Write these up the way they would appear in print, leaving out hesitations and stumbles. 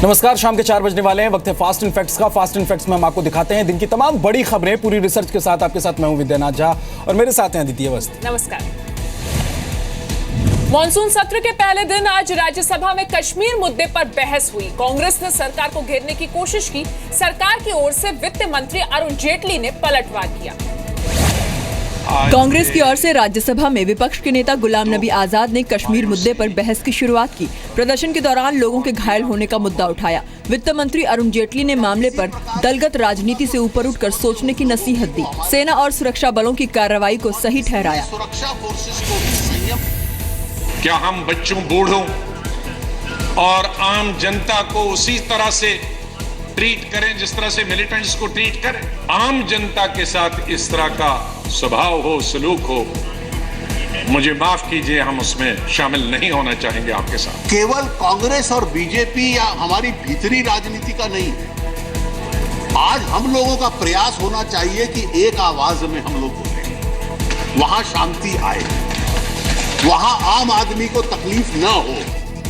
नमस्कार, शाम के 4 बजने वाले हैं। वक्त है फास्ट एंड फैक्ट्स का। फास्ट एंड फैक्ट्स में हम आपको दिखाते हैं दिन की तमाम बड़ी खबरें पूरी रिसर्च के साथ। आपके साथ मैं हूं विद्यानाथ झा और मेरे साथ हैं अदिति अवस्थी। नमस्कार। मॉनसून सत्र के पहले दिन आज राज्यसभा में कश्मीर मुद्दे पर बहस हुई। कांग्रेस ने सरकार को घेरने की कोशिश की। सरकार की ओर से वित्त मंत्री अरुण जेटली ने पलटवार किया। कांग्रेस की ओर से राज्यसभा में विपक्ष के नेता गुलाम नबी आजाद ने कश्मीर मुद्दे पर बहस की शुरुआत की। प्रदर्शन के दौरान लोगों के घायल होने का मुद्दा उठाया। वित्त मंत्री अरुण जेटली ने मामले पर दलगत राजनीति से ऊपर उठकर सोचने की नसीहत दी। सेना और सुरक्षा बलों की कार्रवाई को सही ठहराया। क्या हम बच्चों, बूढ़ों और आम जनता को उसी तरह से ट्रीट करें जिस तरह से मिलिटेंट्स को ट्रीट करें? आम जनता के साथ इस तरह का स्वभाव हो, सलूक हो, मुझे माफ कीजिए, हम उसमें शामिल नहीं होना चाहेंगे आपके साथ। केवल कांग्रेस और बीजेपी या हमारी भीतरी राजनीति का नहीं, आज हम लोगों का प्रयास होना चाहिए कि एक आवाज में हम लोग बोलें, वहां शांति आए, वहां आम आदमी को तकलीफ न हो।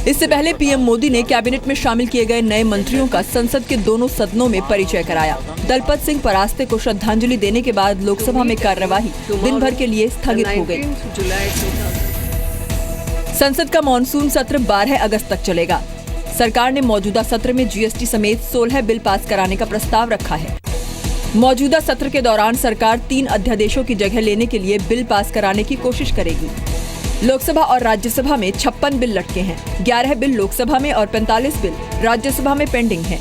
इससे पहले पीएम मोदी ने कैबिनेट में शामिल किए गए नए मंत्रियों का संसद के दोनों सदनों में परिचय कराया। दलपत सिंह परास्ते को श्रद्धांजलि देने के बाद लोकसभा में कार्यवाही दिन भर के लिए स्थगित हो गई। संसद का मॉनसून सत्र 12 अगस्त तक चलेगा। सरकार ने मौजूदा सत्र में जीएसटी समेत 16 बिल पास कराने का प्रस्ताव रखा है। मौजूदा सत्र के दौरान सरकार 3 अध्यादेशों की जगह लेने के लिए बिल पास कराने की कोशिश करेगी। लोकसभा और राज्यसभा में 56 बिल लटके हैं। 11 बिल लोकसभा में और 45 बिल राज्यसभा में पेंडिंग हैं।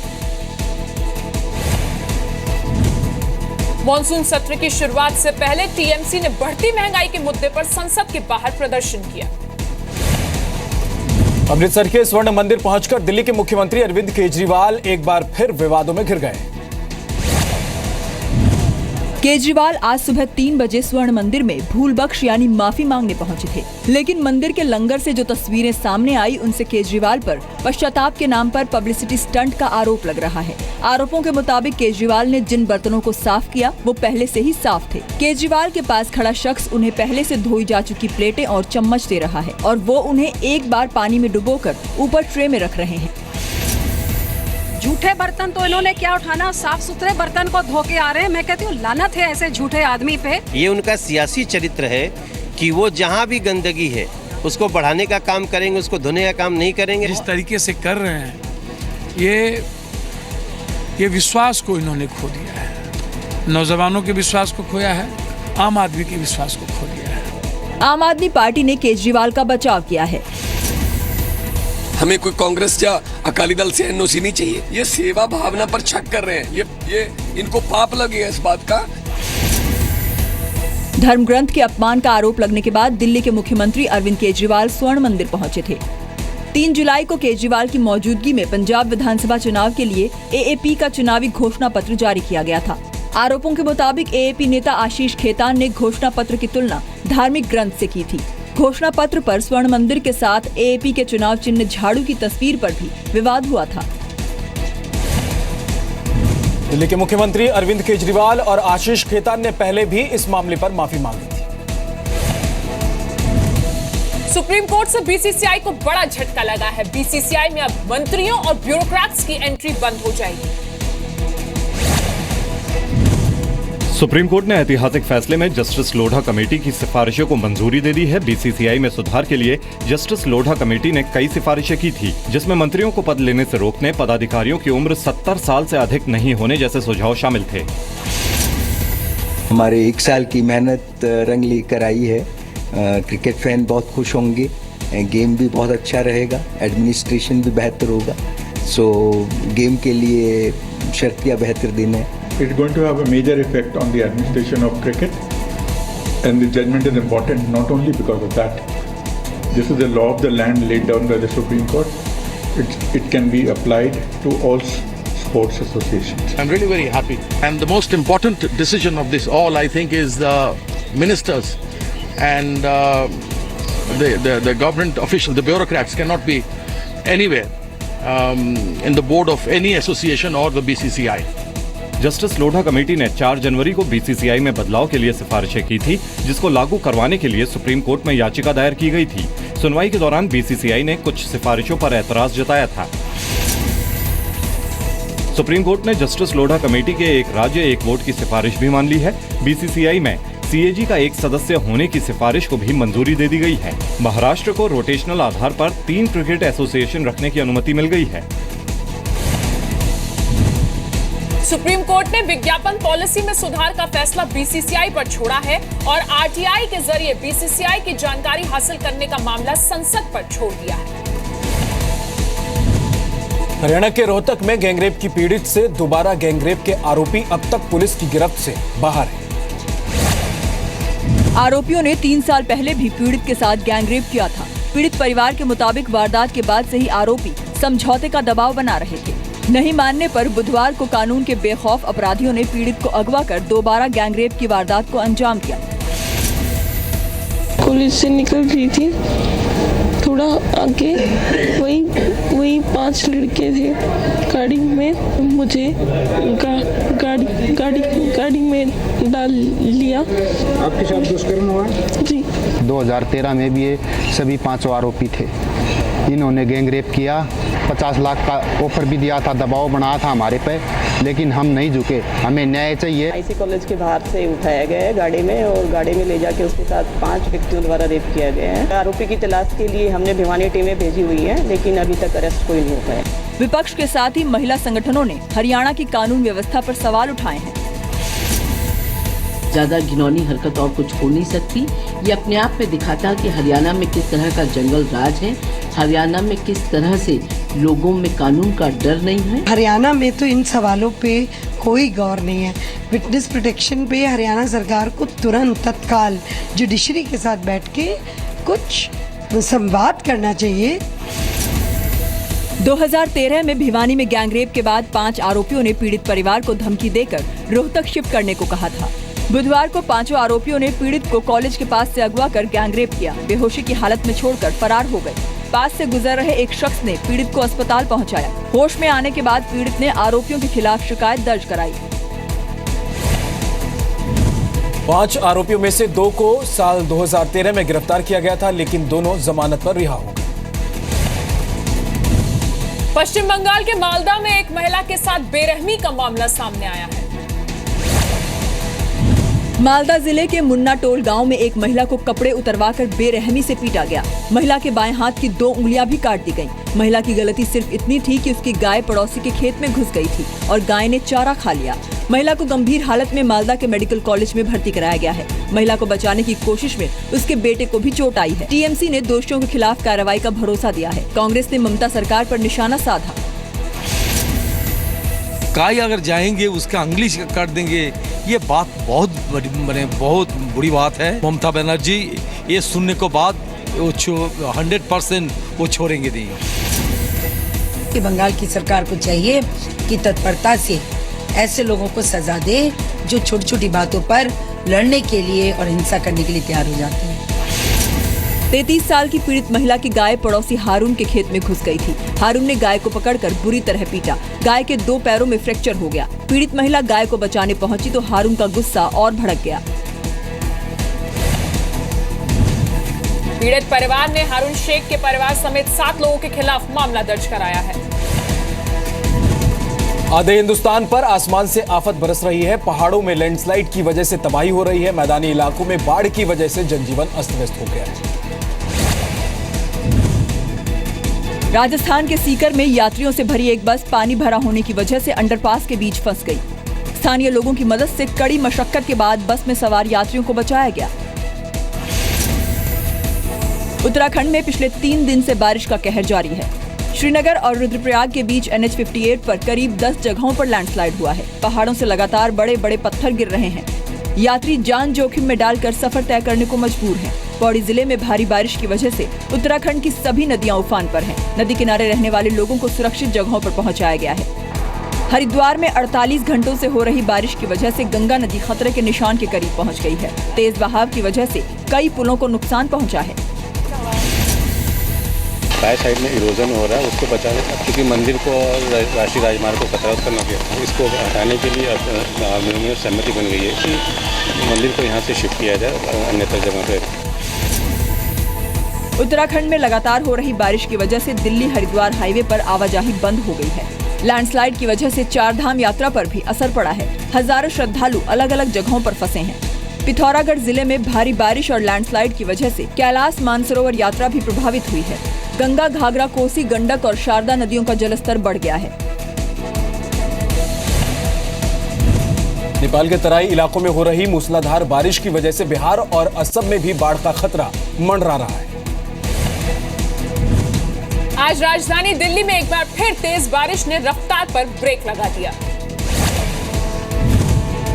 मॉनसून सत्र की शुरुआत से पहले टीएमसी ने बढ़ती महंगाई के मुद्दे पर संसद के बाहर प्रदर्शन किया। अमृतसर के स्वर्ण मंदिर पहुंचकर दिल्ली के मुख्यमंत्री अरविंद केजरीवाल एक बार फिर विवादों में घिर गए। केजरीवाल आज सुबह 3 बजे स्वर्ण मंदिर में भूल बख्श यानी माफी मांगने पहुंचे थे, लेकिन मंदिर के लंगर से जो तस्वीरें सामने आई उनसे केजरीवाल पर पश्चाताप के नाम पर पब्लिसिटी स्टंट का आरोप लग रहा है। आरोपों के मुताबिक केजरीवाल ने जिन बर्तनों को साफ किया वो पहले से ही साफ थे। केजरीवाल के पास खड़ा शख्स उन्हें पहले से धोई जा चुकी प्लेटें और चम्मच दे रहा है और वो उन्हें एक बार पानी में डुबोकर ऊपर ट्रे में रख रहे हैं। झूठे बर्तन तो इन्होंने क्या उठाना, साफ सुथरे बर्तन को धो के आ रहे हैं। मैं कहती हूँ लानत है ऐसे झूठे आदमी पे। ये उनका सियासी चरित्र है कि वो जहाँ भी गंदगी है उसको बढ़ाने का काम करेंगे, उसको धोने का काम नहीं करेंगे। जिस तरीके से कर रहे हैं ये विश्वास को इन्होंने खो दिया है। नौजवानों के विश्वास को खोया है, आम आदमी के विश्वास को खो दिया है। आम आदमी पार्टी ने केजरीवाल का बचाव किया है। हमें कोई कांग्रेस या अकाली दल से एनओसी नहीं चाहिए। ये सेवा भावना पर शक कर रहे हैं। ये इनको पाप लगे इस बात का। धर्म ग्रंथ के अपमान का आरोप लगने के बाद दिल्ली के मुख्यमंत्री अरविंद केजरीवाल स्वर्ण मंदिर पहुंचे थे। 3 जुलाई को केजरीवाल की मौजूदगी में पंजाब विधानसभा चुनाव के लिए एएपी का चुनावी घोषणा पत्र जारी किया गया था। आरोपों के मुताबिक एएपी नेता आशीष खेतान ने घोषणा पत्र की तुलना धार्मिक ग्रंथ से की थी। घोषणा पत्र पर स्वर्ण मंदिर के साथ एएपी के चुनाव चिन्ह झाड़ू की तस्वीर पर भी विवाद हुआ था। दिल्ली के मुख्यमंत्री अरविंद केजरीवाल और आशीष खेतान ने पहले भी इस मामले पर माफी मांगी थी। सुप्रीम कोर्ट से बीसीसीआई को बड़ा झटका लगा है। बीसीसीआई में अब मंत्रियों और ब्यूरोक्रेट्स की एंट्री बंद हो जाएगी। सुप्रीम कोर्ट ने ऐतिहासिक फैसले में जस्टिस लोढ़ा कमेटी की सिफारिशों को मंजूरी दे दी है। बीसीसीआई में सुधार के लिए जस्टिस लोढ़ा कमेटी ने कई सिफारिशें की थी, जिसमें मंत्रियों को पद लेने से रोकने, पदाधिकारियों की उम्र 70 साल से अधिक नहीं होने जैसे सुझाव शामिल थे। हमारे 1 साल की मेहनत रंग लेकर आई है। क्रिकेट फैन बहुत खुश होंगे, गेम भी बहुत अच्छा रहेगा, एडमिनिस्ट्रेशन भी बेहतर होगा। सो गेम के लिए शर्तियाँ बेहतर दिन है। It's going to have a major effect on the administration of cricket, and the judgment is important not only because of that. This is the law of the land laid down by the Supreme Court. It can be applied to all sports associations. I'm really very happy. And the most important decision of this all, I think, is the ministers and the government officials, the bureaucrats cannot be anywhere in the board of any association or the BCCI. Justice Lodha committee ने 4 जनवरी को BCCI में बदलाव के लिए सिफारिशें की थी, जिसको लागू करवाने के लिए सुप्रीम कोर्ट में याचिका दायर की गई थी। सुनवाई के दौरान बीसीसीआई ने कुछ सिफारिशों पर ऐतराज जताया था। सुप्रीम कोर्ट ने जस्टिस लोढ़ा कमेटी के एक राज्य एक वोट की सिफारिश भी मान ली है। बीसीसीआई में सीएजी का एक सदस्य होने की सिफारिश को भी मंजूरी दे दी गई है। महाराष्ट्र को रोटेशनल आधार पर 3 क्रिकेट एसोसिएशन रखने की अनुमति मिल गई है। सुप्रीम कोर्ट ने विज्ञापन पॉलिसी में सुधार का फैसला बीसीसीआई पर छोड़ा है और आरटीआई के जरिए बीसीसीआई की जानकारी हासिल करने का मामला संसद पर छोड़ दिया है। हरियाणा के रोहतक में गैंगरेप की पीड़ित से दोबारा गैंगरेप के आरोपी अब तक पुलिस की गिरफ्त से बाहर है। आरोपियों ने 3 साल पहले भी पीड़ित के साथ गैंगरेप किया था। पीड़ित परिवार के मुताबिक वारदात के बाद से ही आरोपी समझौते का दबाव बना रहे थे। नहीं मानने पर बुधवार को कानून के बेखौफ अपराधियों ने पीड़ित को अगवा कर दोबारा गैंगरेप की वारदात को अंजाम दिया। कॉलेज से निकल रही थी, थोड़ा आगे वही 5 लड़के थे गाड़ी में, मुझे गाड़ी में डाल लिया। आपके साथ दुष्कर्म हुआ? जी। 2013 में भी ये सभी 5 आरोपी थे। इन्होंने गैंगरेप किया, 50 लाख का ऑफर भी दिया था, दबाव बनाया था हमारे पे, लेकिन हम नहीं झुके। हमें न्याय चाहिए। आईसी कॉलेज के बाहर से उठाया गया है गाड़ी में और गाड़ी में ले जाके उसके साथ 5 व्यक्तियों द्वारा रेप किया गया है। आरोपी की तलाश के लिए हमने भिवानी टीमें भेजी हुई है, लेकिन अभी तक अरेस्ट कोई नहीं हुआ है। विपक्ष के साथ ही महिला संगठनों ने हरियाणा की कानून व्यवस्था पर सवाल उठाए हैं। ज्यादा घिनौनी हरकत और कुछ हो नहीं सकती। ये अपने आप में दिखाता है कि हरियाणा में किस तरह का जंगल राज है, हरियाणा में किस तरह से लोगों में कानून का डर नहीं है। हरियाणा में तो इन सवालों पे कोई गौर नहीं है। विटनेस प्रोटेक्शन पे हरियाणा सरकार को तुरंत तत्काल जुडिशरी के साथ बैठ के कुछ संवाद करना चाहिए। 2013 में भिवानी में गैंगरेप के बाद 5 आरोपियों ने पीड़ित परिवार को धमकी देकर रोहतक शिफ्ट करने को कहा था। बुधवार को 5 आरोपियों ने पीड़ित को कॉलेज के पास से अगवा कर गैंगरेप किया, बेहोशी की हालत में छोड़कर फरार हो गए। पास से गुजर रहे एक शख्स ने पीड़ित को अस्पताल पहुंचाया। होश में आने के बाद पीड़ित ने आरोपियों के खिलाफ शिकायत दर्ज कराई। 5 आरोपियों में से 2 को साल 2013 में गिरफ्तार किया गया था, लेकिन दोनों जमानत पर रिहा हो गए। पश्चिम बंगाल के मालदा में एक महिला के साथ बेरहमी का मामला सामने आया है। मालदा जिले के मुन्ना टोल गांव में एक महिला को कपड़े उतरवाकर बेरहमी से पीटा गया। महिला के बाएं हाथ की 2 उंगलियां भी काट दी गईं। महिला की गलती सिर्फ इतनी थी कि उसकी गाय पड़ोसी के खेत में घुस गई थी और गाय ने चारा खा लिया। महिला को गंभीर हालत में मालदा के मेडिकल कॉलेज में भर्ती कराया गया है। महिला को बचाने की कोशिश में उसके बेटे को भी चोट आई है। टीएमसी ने दोषियों के खिलाफ कार्रवाई का भरोसा दिया है। कांग्रेस ने ममता सरकार पर निशाना साधा। गाय अगर जाएंगे उसका अंगली काट देंगे, ये बात बहुत बुरी बात है। ममता बनर्जी ये सुनने के बाद 100% वो छोड़ेंगे नहीं। कि बंगाल की सरकार को चाहिए कि तत्परता से ऐसे लोगों को सजा दे जो छोटी छोटी बातों पर लड़ने के लिए और हिंसा करने के लिए तैयार हो जाते हैं। 33 साल की पीड़ित महिला की गाय पड़ोसी हारून के खेत में घुस गई थी। हारून ने गाय को पकड़कर बुरी तरह पीटा। गाय के 2 पैरों में फ्रैक्चर हो गया। पीड़ित महिला गाय को बचाने पहुंची तो हारून का गुस्सा और भड़क गया। पीड़ित परिवार ने हारून शेख के परिवार समेत 7 लोगों के खिलाफ मामला दर्ज कराया है। आधे हिंदुस्तान पर आसमान से आफत बरस रही है। पहाड़ों में लैंडस्लाइड की वजह से तबाही हो रही है। मैदानी इलाकों में बाढ़ की वजह से जनजीवन अस्त व्यस्त हो गया है। राजस्थान के सीकर में यात्रियों से भरी एक बस पानी भरा होने की वजह से अंडरपास के बीच फंस गई। स्थानीय लोगों की मदद से कड़ी मशक्कत के बाद बस में सवार यात्रियों को बचाया गया। उत्तराखंड में पिछले 3 दिन से बारिश का कहर जारी है। श्रीनगर और रुद्रप्रयाग के बीच NH 58 पर करीब 10 जगहों पर लैंडस्लाइड हुआ है। पहाड़ों से लगातार बड़े बड़े पत्थर गिर रहे हैं। यात्री जान जोखिम में डालकर सफर तय करने को मजबूर हैं। पौड़ी जिले में भारी बारिश की वजह से उत्तराखंड की सभी नदियां उफान पर हैं। नदी किनारे रहने वाले लोगों को सुरक्षित जगहों पर पहुंचाया गया है। हरिद्वार में 48 घंटों से हो रही बारिश की वजह से गंगा नदी खतरे के निशान के करीब पहुंच गई है। तेज बहाव की वजह से कई पुलों को नुकसान पहुंचा है। बाएं साइड में इरोजन हो रहा है, उसको बचाने क्योंकि मंदिर को और राष्ट्रीय राजमार्ग को खतरा उत्पन्न हो गया। इसको हटाने के लिए अब सहमति बन गई है कि मंदिर को यहाँ से शिफ्ट किया जाए अन्यत्र जगह पर। उत्तराखंड में लगातार हो रही बारिश की वजह से दिल्ली हरिद्वार हाईवे पर आवाजाही बंद हो गई है। लैंडस्लाइड की वजह से चारधाम यात्रा पर भी असर पड़ा है। हजारों श्रद्धालु अलग अलग जगहों पर फंसे हैं। पिथौरागढ़ जिले में भारी बारिश और लैंडस्लाइड की वजह से कैलाश मानसरोवर यात्रा भी प्रभावित हुई है। गंगा, घाघरा, कोसी, गंडक और शारदा नदियों का जलस्तर बढ़ गया है। नेपाल के तराई इलाकों में हो रही मूसलाधार बारिश की वजह से बिहार और असम में भी बाढ़ का खतरा मंडरा रहा है। आज राजधानी दिल्ली में एक बार फिर तेज बारिश ने रफ्तार पर ब्रेक लगा दिया।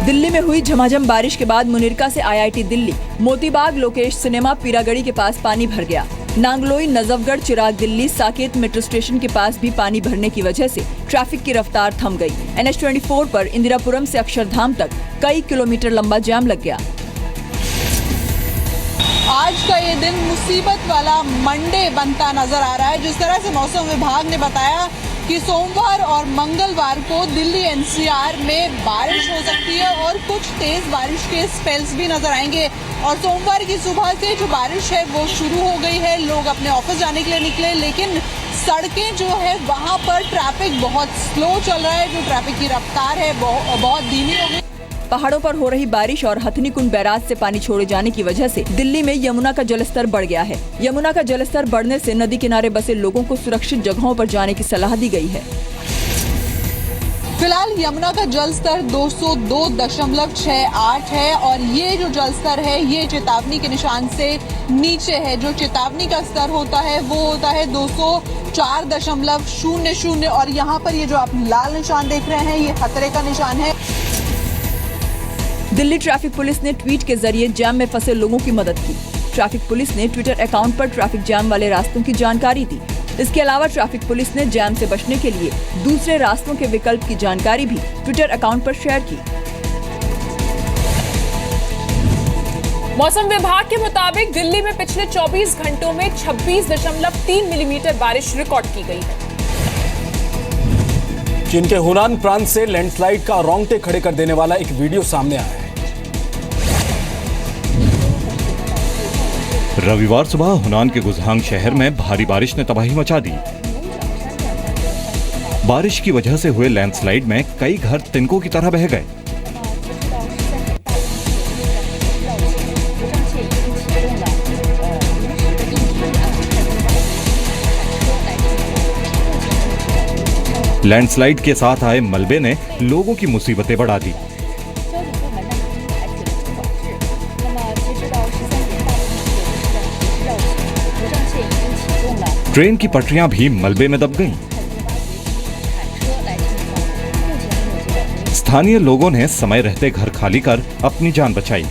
दिल्ली में हुई झमाझम बारिश के बाद मुनिरका से IIT दिल्ली, मोतीबाग लोकेश सिनेमा, पीरागढ़ी के पास पानी भर गया। नांगलोई, नजफगढ़, चिराग दिल्ली, साकेत मेट्रो स्टेशन के पास भी पानी भरने की वजह से ट्रैफिक की रफ्तार थम गई। NH24 पर इंदिरापुरम से अक्षरधाम तक कई किलोमीटर लंबा जाम लग गया। आज का ये दिन मुसीबत वाला मंडे बनता नजर आ रहा है। जिस तरह से मौसम विभाग ने बताया कि सोमवार और मंगलवार को दिल्ली NCR में बारिश हो सकती है और कुछ तेज बारिश के स्पेल्स भी नजर आएंगे। और सोमवार की सुबह से जो बारिश है वो शुरू हो गई है। लोग अपने ऑफिस जाने के लिए निकले, लेकिन सड़कें जो है वहां पर ट्रैफिक बहुत स्लो चल रहा है। जो ट्रैफिक की रफ्तार है बहुत धीमी हो गई। पहाड़ों पर हो रही बारिश और हथनीकुंड बैराज से पानी छोड़े जाने की वजह से दिल्ली में यमुना का जलस्तर बढ़ गया है। यमुना का जलस्तर बढ़ने से नदी किनारे बसे लोगों को सुरक्षित जगहों पर जाने की सलाह दी गई है। फिलहाल यमुना का जलस्तर 202.68 है और ये जो जलस्तर है ये चेतावनी के निशान से नीचे है। जो चेतावनी का स्तर होता है वो होता है 204.00 और यहाँ पर ये जो आप लाल निशान देख रहे हैं ये खतरे का निशान है। दिल्ली ट्रैफिक पुलिस ने ट्वीट के जरिए जैम में फंसे लोगों की मदद की। ट्रैफिक पुलिस ने ट्विटर अकाउंट पर ट्रैफिक जैम वाले रास्तों की जानकारी दी। इसके अलावा ट्रैफिक पुलिस ने जैम से बचने के लिए दूसरे रास्तों के विकल्प की जानकारी भी ट्विटर अकाउंट पर शेयर की। मौसम विभाग के मुताबिक दिल्ली में पिछले 24 घंटों में 26.3 मिलीमीटर बारिश रिकॉर्ड की गई है। चीन के हुनान प्रांत से लैंडस्लाइड का रोंगटे खड़े कर देने वाला एक वीडियो सामने आया है। रविवार सुबह हुनान के गुजहांग शहर में भारी बारिश ने तबाही मचा दी। बारिश की वजह से हुए लैंडस्लाइड में कई घर तिनकों की तरह बह गए। लैंडस्लाइड के साथ आए मलबे ने लोगों की मुसीबतें बढ़ा दी। ट्रेन की पटरियां भी मलबे में दब गईं। स्थानीय लोगों ने समय रहते घर खाली कर अपनी जान बचाई।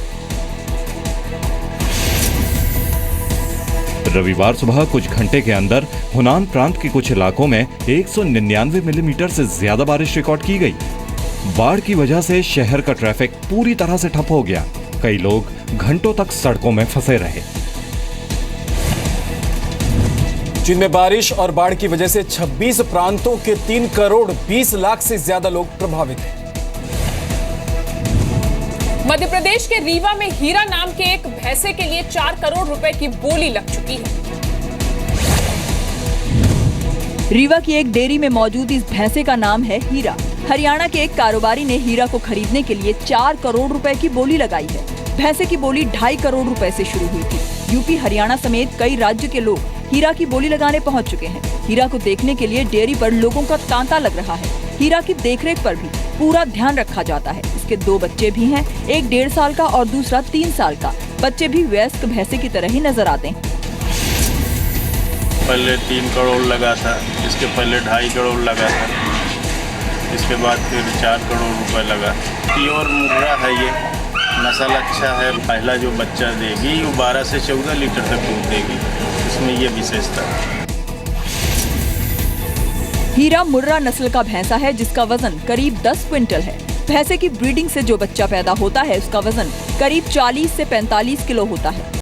रविवार सुबह कुछ घंटे के अंदर हुनान प्रांत के कुछ इलाकों में 199 मिलीमीटर से ज्यादा बारिश रिकॉर्ड की गई। बाढ़ की वजह से शहर का ट्रैफिक पूरी तरह से ठप हो गया। कई लोग घंटों तक सड़कों में फंसे रहे। चीन में बारिश और बाढ़ की वजह से 26 प्रांतों के 3 करोड़ 20 लाख से ज्यादा लोग प्रभावित हैं। मध्य प्रदेश के रीवा में हीरा नाम के एक भैंसे के लिए 4 करोड़ रुपए की बोली लग चुकी है। रीवा की एक डेयरी में मौजूद इस भैंसे का नाम है हीरा। हरियाणा के एक कारोबारी ने हीरा को खरीदने के लिए 4 करोड़ रुपए की बोली लगाई है। भैंसे की बोली 2.5 करोड़ रुपए से शुरू हुई थी। यूपी, हरियाणा समेत कई राज्य के लोग हीरा की बोली लगाने पहुंच चुके हैं। हीरा को देखने के लिए डेयरी पर लोगों का तांता लग रहा है। हीरा की देखरेख पर भी पूरा ध्यान रखा जाता है। इसके 2 बच्चे भी हैं, एक 1.5 साल का और दूसरा 3 साल का। बच्चे भी वयस्क भैंसे की तरह ही नजर आते हैं। पहले 3 करोड़ लगा था, इसके पहले 2.5 करोड़ लगा था, इसके बाद फिर 4 करोड़ रुपए लगा। प्योर मुर्रा है ये, नस्ल अच्छा है। पहला जो बच्चा देगी वो 12 से 14 लीटर तक दूध देगी। इसमें ये विशेषता है। हीरा मुर्रा नस्ल का भैंसा है जिसका वजन करीब 10 क्विंटल है। भैंसे की ब्रीडिंग से जो बच्चा पैदा होता है उसका वजन करीब 40 से 45 किलो होता है।